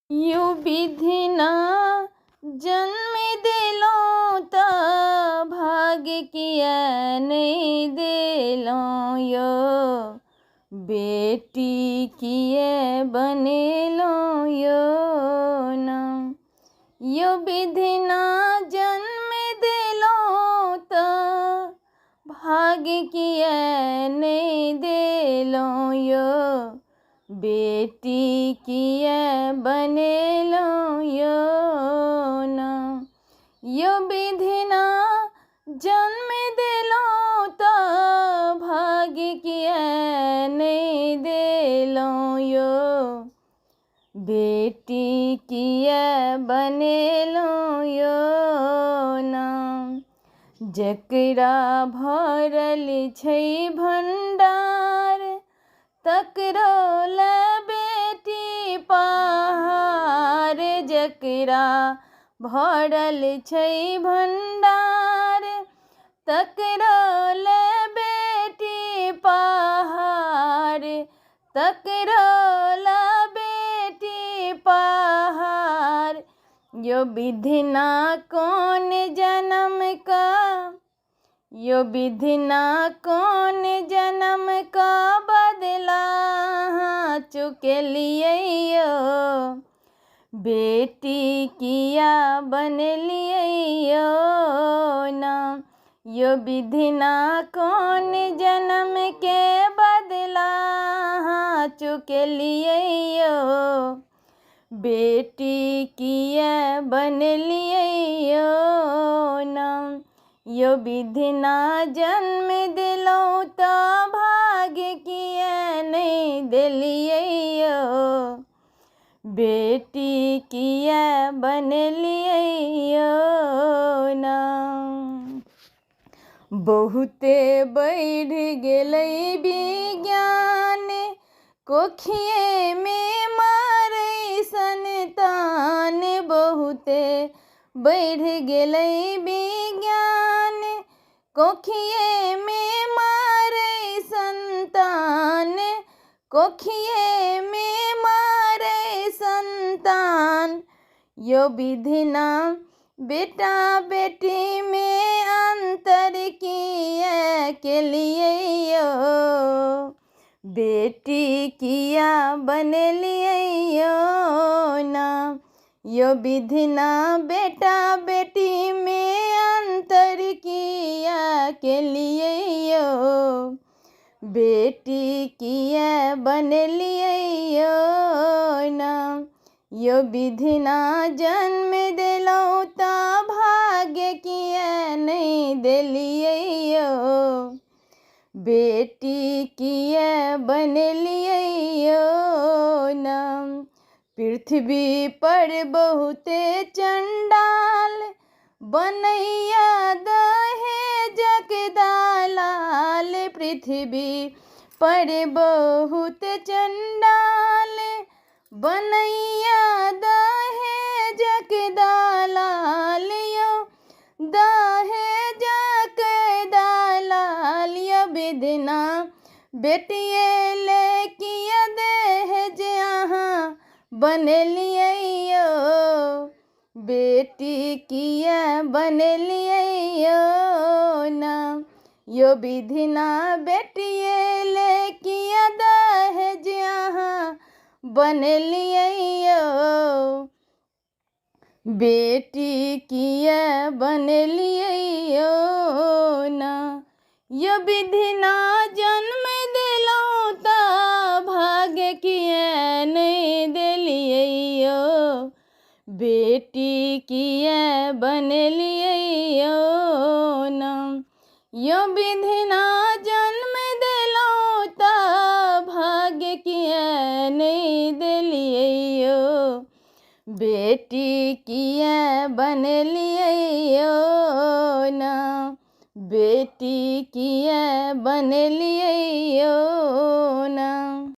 यो विधि ना जन्म दिलो त भाग्य किया नहीं दिलो यो बेटी किए बनेलो यो ना यो विधि ना जन्म दिलो त भाग्य किया नहीं दिलो यो बेटी किए बनेलो यो ना यो विधि ना जन्म दिलो त भाग्य किए नहीं दिलो यो बेटी किए बनेलो यो ना जकरा भरल छै भंडार तकरो ले बेटी पहाड़ जकरा भरल छै भंडार तकरो ले बेटी पहाड़ तकरो ले बेटी पहाड़ यो विधि ना कौन जन्म का यो विधि ना कौन जन्म का बदला चुके लिए यो बेटी किया बन लिए यो ना यो विधि ना कौन जन्म के बदला चुके लिए यो बेटी किया बन लिए यो ना यो विधि ना जन्म दिलो तो भाग्य किए नहीं दिलिए यो बेटी किए बन लिए यो ना बहुते बढ़ गेलै विज्ञान कोखिए में मारै संतान बहुते बढ़ गेलै विज्ञान कोखिए में मारै संतान कोखिए में मारै संतान यो विधि ना बेटा बेटी में अंतर किए के लिए यो बेटी किया बन लिए यो ना यो विधि ना बेटा बेटी में अंतर किया के लिए यो बेटी किया बन लिए यो ना यो विधि ना जन्म दिलो ता भाग्य किया नहीं दिलिए यो बेटी किया बन लिए यो ना पृथ्वी पर बहुते चंडाल बनैया दहेजक दालाल पृथ्वी पर बहुत चंडाल बनैया दहेजक दालाल यो दहेजक दालाल यो विधि ना बेटिए ले किया दहेज यहाँ बन लिए यो बेटी किया बन लिए यो ना यो विधि ना बेटिए ले किया दहेज यहाँ बन लिए यो बेटी किया बन लिए यो ना यो विधि ना जन्म दिलो ता भाग्य किया नहीं दिलिए यो बेटी किया बन लिए यो ना यो विधि ना जन्म दिलो ता भाग्य किया नहीं दिलिए यो बेटी किया बन लिए यो ना बेटी किया बन लिए यो ना।